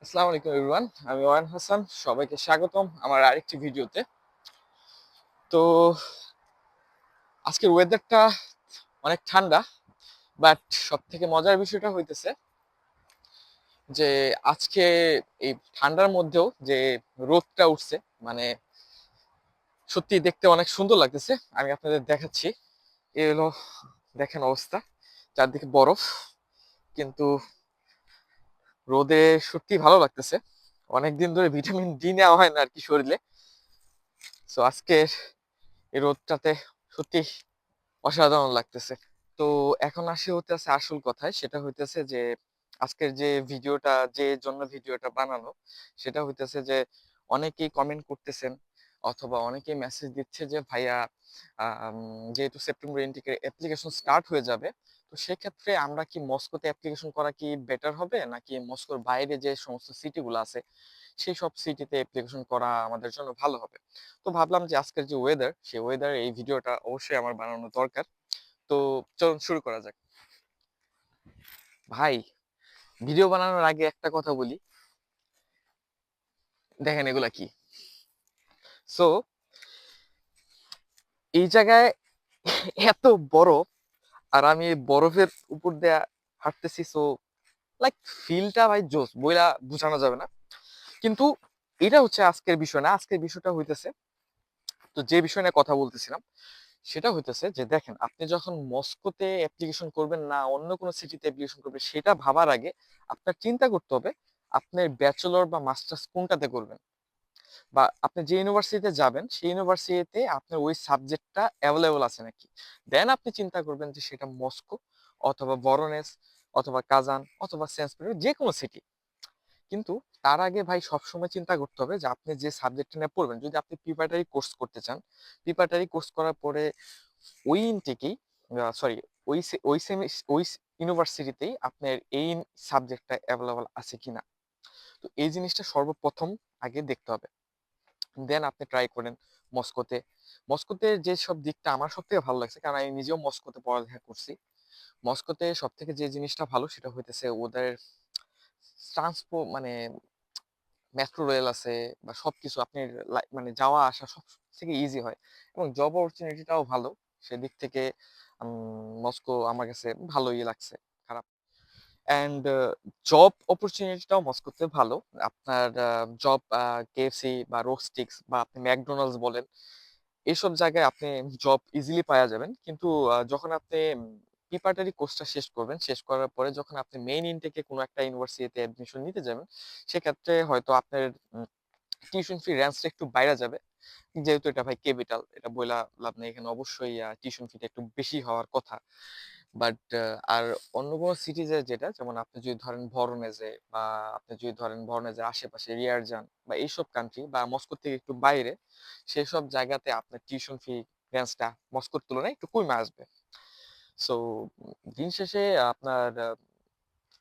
আসসালামু আলাইকুম এভরিওয়ান, আমি ওয়ান হাসান। সবাইকে স্বাগতম আমার আরেকটি ভিডিওতে। তো আজকের ওয়েদারটা অনেক ঠান্ডা, বাট সব থেকে মজার বিষয়টা হইতেছে যে আজকে এই ঠান্ডার মধ্যেও যে রোদটা উঠছে, মানে সত্যি দেখতে অনেক সুন্দর লাগতেছে। আমি আপনাদের দেখাচ্ছি। এ হলো, দেখেন অবস্থা, চারদিকে বরফ, কিন্তু রোদে সত্যি ভালো লাগতেছে। অনেকদিন ধরে ভিটামিন ডি নেওয়া হয় না আর কি শরীরে। সো আজকের এই রোদটাতে সত্যি অসাধারণ লাগতেছে। তো এখন হতে আছে আসল কথায়, সেটা হইতেছে যে আজকের যে ভিডিওটা, যে জন্য ভিডিওটা বানানো, সেটা হইতেছে যে অনেকেই কমেন্ট করতেছেন অথবা অনেকেই মেসেজ দিচ্ছে যে ভাইয়া, যেহেতু সেপ্টেম্বর ইনটেকের অ্যাপ্লিকেশন স্টার্ট হয়ে যাবে, তো সেক্ষেত্রে আমরা কি মস্কোতে অ্যাপ্লিকেশন করা কি বেটার হবে, নাকি মস্কোর বাইরে যে সমস্ত সিটিগুলো আছে সেই সব সিটিতে অ্যাপ্লিকেশন করা আমাদের জন্য ভালো হবে। তো ভাবলাম যে আজকের যে ওয়েদার, সেই ওয়েদার এই ভিডিওটা অবশ্যই আমার বানানো দরকার। তো চলুন শুরু করা যাক। ভাই, ভিডিও বানানোর আগে একটা কথা বলি, দেখেন এগুলা কি। সো এই জায়গায় এত বরফ, আর আমি এই বরফের উপর দিয়ে হাঁটতেছি। সো লাইক ফিলটা ভাই জোস, বইলা বোঝানো যাবে না। কিন্তু এটা হচ্ছে আজকের বিষয় না। আজকের বিষয়টা হইতেছে, তো যে বিষয় নিয়ে কথা বলতেছিলাম সেটা হইতেছে যে দেখেন, আপনি যখন মস্কোতে অ্যাপ্লিকেশন করবেন না অন্য কোনো সিটিতে অ্যাপ্লিকেশন করবেন, সেটা ভাবার আগে আপনার চিন্তা করতে হবে আপনার ব্যাচেলর বা মাস্টার্স কোনটাতে করবেন, বা আপনি যে ইউনিভার্সিটিতে যাবেন সেই ইউনিভার্সিটিতে আপনার ওই সাবজেক্টটা অ্যাভেলেবল আছে নাকি। দেন আপনি চিন্তা করবেন যে সেটা মস্কো অথবা ভরোনেজ অথবা কাজান অথবা সেন্ট পিটার্সবার্গ, যে কোনো সিটি। কিন্তু তার আগে ভাই সবসময় চিন্তা করতে হবে যে আপনি যে সাবজেক্টটা নিয়ে পড়বেন, যদি আপনি প্রিপারেটরি কোর্স করতে চান, প্রিপারেটরি কোর্স করার পরে ওই ইনটেকেই, সরি, ওই ইউনিভার্সিটিতেই আপনার এই সাবজেক্টটা অ্যাভেলেবল আছে কিনা। তো এই জিনিসটা সর্বপ্রথম আগে দেখতে হবে। দেন আপনি ট্রাই করেন মস্কোতে। মস্কোতে যে সব দিকটা আমার সব থেকে ভালো লাগছে, কারণ আমি নিজেও মস্কোতে পড়ালেখা করছি। মস্কোতে সব থেকে যে জিনিসটা ভালো সেটা হইতেছে ওদের মানে মেট্রো রেল আছে, বা সবকিছু আপনি মানে যাওয়া আসা সব থেকে ইজি হয়, এবং জব অপরচুনিটিটাও ভালো। সেদিক থেকে মস্কো আমার কাছে ভালোই লাগছে, খারাপ। অ্যান্ড জব অপরচুনিটিটাও মস্কোতে ভালো। আপনার জব কেএফসি বা রোস্টিক্স বা আপনি ম্যাকডোনাল্ডস বলেন, এইসব জায়গায় আপনি জব ইজিলি পাওয়া যাবেন। কিন্তু যখন আপনি প্রিপারেটরি কোর্সটা শেষ করবেন, শেষ করার পরে যখন আপনি মেইন ইনটেকে কোনো একটা ইউনিভার্সিটিতে অ্যাডমিশন নিতে যাবেন, সেক্ষেত্রে হয়তো আপনার টিউশন ফি রেঞ্জটা একটু বাইরে যাবে। যেহেতু এটা ভাই ক্যাপিটাল, এটা বইলা লাভ নেই, এখানে অবশ্যই টিউশন ফিটা একটু বেশি হওয়ার কথা। বাট আর অন্য কোনো সিটিজে, যেটা যেমন আপনি যদি ধরেন ভরোনেজে, বা আপনি যদি ধরেন ভরোনেজের আশেপাশে রিয়ারজান বা এইসব কান্ট্রি, বা মস্কো থেকে একটু বাইরে, সেসব জায়গাতে আপনার টিউশন ফি রেঞ্জটা মস্কোর তুলনায় একটু কমে আসবে। সো দিন শেষে আপনার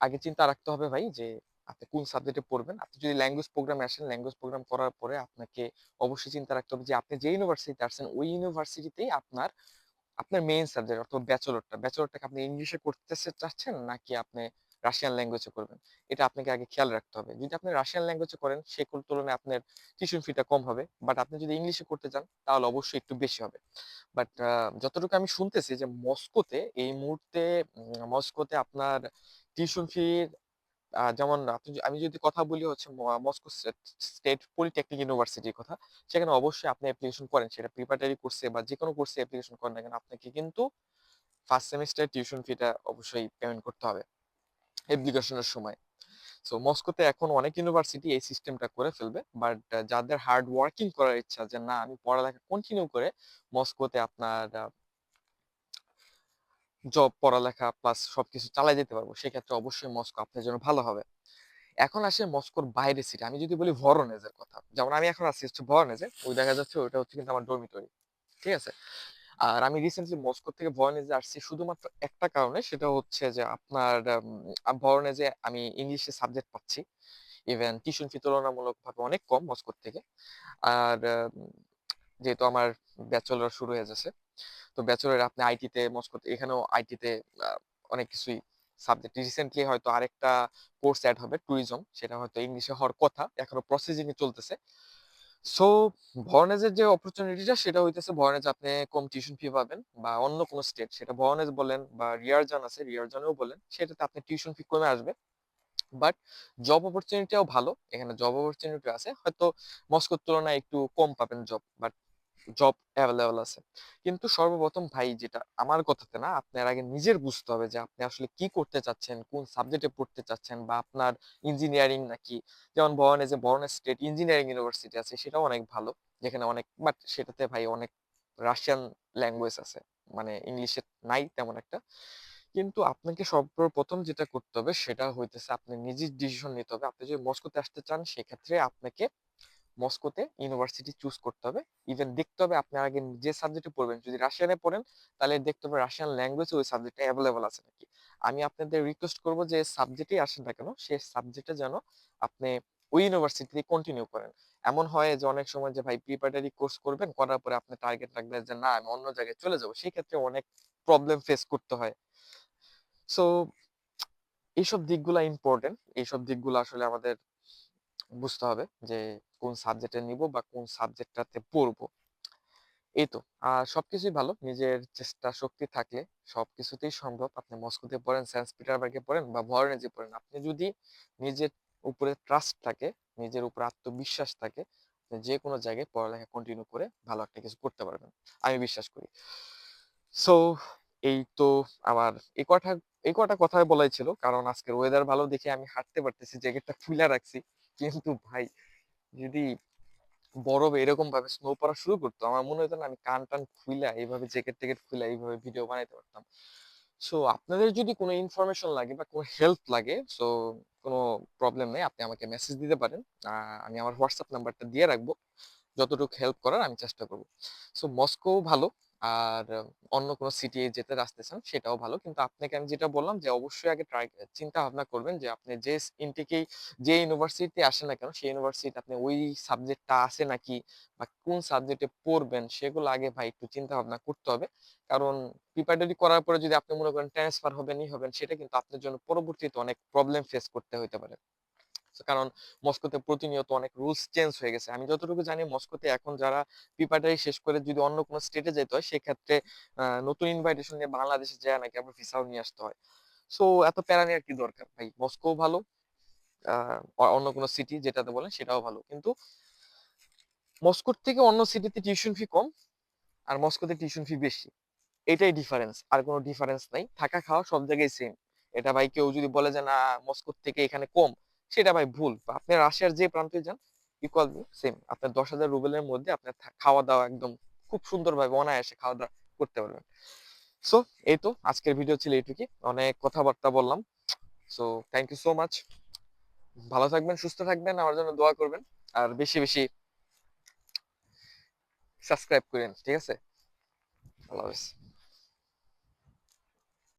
আগে চিন্তা রাখতে হবে ভাই যে আপনি কোন সাবজেক্টে পড়বেন। আপনি যদি ল্যাঙ্গুয়েজ প্রোগ্রামে আসেন, ল্যাঙ্গুয়েজ প্রোগ্রাম করার পরে আপনাকে অবশ্যই চিন্তা রাখতে হবে যে আপনি যে ইউনিভার্সিটিতে আসছেন ওই ইউনিভার্সিটিতেই আপনার আপনার মেইন সাবজেক্ট অথবা ব্যাচেলরটাকে আপনি ইংলিশে করতে চাচ্ছেন, নাকি আপনি রাশিয়ান ল্যাঙ্গুয়েজে করবেন। এটা আপনাকে আগে খেয়াল রাখতে হবে। যদি আপনি রাশিয়ান ল্যাঙ্গুয়েজে করেন, সেগুলোর তুলনায় আপনার টিউশন ফিটা কম হবে। বাট আপনি যদি ইংলিশে করতে চান, তাহলে অবশ্যই একটু বেশি হবে। বাট যতটুকু আমি শুনতেছি যে মস্কোতে এই মুহূর্তে, মস্কোতে আপনার টিউশন ফি, যেমন আমি যদি কথা বলি হচ্ছে মস্কো স্টেট পলিটেকনিক ইউনিভার্সিটির কথা, সেখানে অবশ্যই আপনি অ্যাপ্লিকেশন করেন, সেটা প্রিপারেটরি কোর্সে বা যে কোনো কোর্সে অ্যাপ্লিকেশন করেন না কেন, আপনাকে কিন্তু ফার্স্ট সেমিস্টার টিউশন ফিটা অবশ্যই পেমেন্ট করতে হবে অ্যাপ্লিকেশনের সময়। সো মস্কোতে এখন অনেক ইউনিভার্সিটি এই সিস্টেমটা করে ফেলবে, বাট যাদের হার্ড ওয়ার্কিং করার ইচ্ছা যে না আমি পড়ালেখা কন্টিনিউ করে মস্কোতে আপনার জব, পড়ালেখা প্লাস সবকিছু চালাই যেতে পারবো, সেক্ষেত্রে অবশ্যই মস্কো আপনার জন্য ভালো হবে। এখন আসে মস্কোর বাইরে সিটি। আমি যদি বলি ভরোনেজের কথা, যেমন আমি এখন আছি হচ্ছে ভরোনেজে, ওই দেখা যাচ্ছে ওটা হচ্ছে কিন্তু আমার ডরমিটরি, ঠিক আছে। আর আমি রিসেন্টলি মস্কো থেকে ভরোনেজে আসছি শুধুমাত্র একটা কারণে, সেটা হচ্ছে যে আপনার ভরোনেজে আমি ইংলিশে সাবজেক্ট পাচ্ছি, ইভেন টিউশন ফি তুলনামূলকভাবে অনেক কম মস্কোর থেকে। আর যেহেতু আমার ব্যাচেলর শুরু হয়ে যাচ্ছে, তো ব্যাচেলর আপনি আইটিতে, মস্কোতে এখানেও আইটিতে অনেক কিছুই সাবজেক্ট। রিসেন্টলি হয়তো আরেকটা কোর্স অ্যাড হবে ট্যুরিজম, সেটা হয়তো ইংলিশে হওয়ার কথা, এখনো প্রসেসিং এ চলতেছে। সো ভর্নেজের যে অপরচুনিটিটা সেটা হইতেছে ভর্নেজ আপনি কম টিউশন ফি পাবেন, বা অন্য কোনো স্টেট সেটা ভর্নেজ বলেন বা রিয়ারজান আছে রিয়ারজানেও বলেন, সেটাতে আপনি টিউশন ফি কমে আসবে। বাট জব অপরচুনিটিও ভালো, এখানে জব অপরচুনিটি আছে, হয়তো মস্কোর তুলনায় একটু কম পাবেন জব, বাট জব অ্যাভেলেবল আছে। কিন্তু সর্বপ্রথম ভাই, যেটা আমার কথাতে না, আপনার আগে নিজের বুঝতে হবে যে আপনি আসলে কি করতে চাচ্ছেন, কোন সাবজেক্টে পড়তে চাচ্ছেন, বা আপনার ইঞ্জিনিয়ারিং নাকি। যেমন বরনে যে বরনে স্টেট ইঞ্জিনিয়ারিং ইউনিভার্সিটি আছে, সেটাও অনেক ভালো, যেখানে অনেক, বাট সেটাতে ভাই অনেক রাশিয়ান ল্যাঙ্গুয়েজ আছে, মানে ইংলিশে নাই তেমন একটা। কিন্তু আপনাকে সর্বপ্রথম যেটা করতে হবে সেটা হইতেছে আপনি নিজের ডিসিশন নিতে হবে। আপনি যদি মস্কোতে আসতে চান, সেক্ষেত্রে আপনাকে মস্কোতে ইউনিভার্সিটি চুজ করতে হবে। ইভেন দেখতে হবে আপনার আগে যে সাবজেক্টে পড়বেন, যদি রাশিয়ানে পড়েন তাহলে দেখতে হবে রাশিয়ান ল্যাঙ্গুয়েজ ওই সাবজেক্টে অ্যাভেলেবল আছে নাকি। আমি আপনাদের রিকোয়েস্ট করবো যে সাবজেক্টেই আসেন না কেন, সেই সাবজেক্টে যেন আপনি ওই ইউনিভার্সিটিতে কন্টিনিউ করেন। এমন হয় যে অনেক সময় যে ভাই প্রিপারেটরি কোর্স করবেন, করার পরে আপনার টার্গেট রাখবেন যে না আমি অন্য জায়গায় চলে যাবো, সেই ক্ষেত্রে অনেক প্রবলেম ফেস করতে হয়। সো এইসব দিকগুলা ইম্পর্টেন্ট, এইসব দিকগুলো আসলে আমাদের বুঝতে হবে যে কোন সাবজেক্টে নিব বা কোন সাবজেক্টটাতে পড়বো। এই তো। আর সবকিছুই ভালো, নিজের চেষ্টা শক্তি থাকলে সবকিছুতেই সম্ভব। আপনি মস্কোতে পড়েন, সেন্ট পিটারবার্গে পড়েন বা ভরনেজে পড়েন, আপনি যদি নিজের উপরে ট্রাস্ট থাকে, নিজের উপর আত্মবিশ্বাস থাকে, আপনি যে কোনো জায়গায় পড়ালেখা কন্টিনিউ করে ভালো একটা কিছু করতে পারবেন, আমি বিশ্বাস করি। সো এই তো আমার এই কটা কথাই বলাই ছিল, কারণ আজকের ওয়েদার ভালো দেখে আমি হাঁটতে পারতেছি, জ্যাকেটটা খুলে রাখছি। কিন্তু ভাই, যদি বরফ এরকম ভাবে স্নো পড়া শুরু করতো, আমার মনে হতো না আমি কান টান খুইলা এইভাবে জ্যাকেট ট্যাকেট খুইলা এইভাবে ভিডিও বানাইতে পারতাম। সো আপনাদের যদি কোনো ইনফরমেশন লাগে বা কোনো হেল্প লাগে, সো কোনো প্রবলেম নেই, আপনি আমাকে মেসেজ দিতে পারেন। আমি আমার হোয়াটসঅ্যাপ নাম্বারটা দিয়ে রাখবো, যতটুকু হেল্প করার আমি চেষ্টা করব। সো মস্কো ভালো। আর অন্য কোনো সিটি যেতে আসতে চান সেটাও ভালো, কিন্তু আপনাকে আমি যেটা বললাম যে অবশ্যই আগে চিন্তা ভাবনা করবেন যে আপনি যে ইনটেকেই যে ইউনিভার্সিটিতে আসেন না কেন, সেই ইউনিভার্সিটি আপনি ওই সাবজেক্টটা আছে নাকি, বা কোন সাবজেক্টে পড়বেন, সেগুলো আগে ভাই একটু চিন্তা ভাবনা করতে হবে। কারণ প্রিপারেটরি করার পরে যদি আপনি মনে করেন ট্রান্সফার হবেনই হবেন, সেটা কিন্তু আপনার জন্য পরবর্তীতে অনেক প্রবলেম ফেস করতে হইতে পারে। কারণ মস্কোতে প্রতিনিয়ত অনেক রুলস চেঞ্জ হয়ে গেছে। আমি যতটুকু জানি মস্কোতে এখন যারা প্রিপারেটরি শেষ করে যদি অন্য কোনো স্টেটে যেতে হয়, সেক্ষেত্রে নতুন ইনভাইটেশন নিয়ে বাংলাদেশে যায় নাকি আবার ভিসাও নিয়ে আসতে হয়। সো এত প্যারা নেওয়ার কি দরকার ভাই, মস্কো ভালো। অন্য কোনো সিটি যেটাতে বলেন সেটাও ভালো, কিন্তু মস্কোর থেকে অন্য সিটিতে টিউশন ফি কম, আর মস্কোতে টিউশন ফি বেশি। এটাই ডিফারেন্স, আর কোনো ডিফারেন্স নাই। থাকা খাওয়া সব জায়গায় সেম। এটা ভাই কেউ যদি বলে যে না মস্কোর থেকে এখানে কম, সেটা ভাই ভুল। আপনি রাশিয়ার যে প্রান্তে যান, ইকুয়াল সেম। আপনার 10,000 রুবেলের মধ্যে আপনার খাওয়া দাওয়া একদম খুব সুন্দরভাবে অনায়াসে খাওয়া দাওয়া করতে পারবেন। সো এই তো, আজকের ভিডিও ছিল এইটুকুই, অনেক কথাবার্তা বললাম। So thank you so much. ভালো থাকবেন, সুস্থ থাকবেন, আমার জন্য দোয়া করবেন, আর বেশি বেশি সাবস্ক্রাইব করেন, ঠিক আছে? আল্লাহ হাফেজ।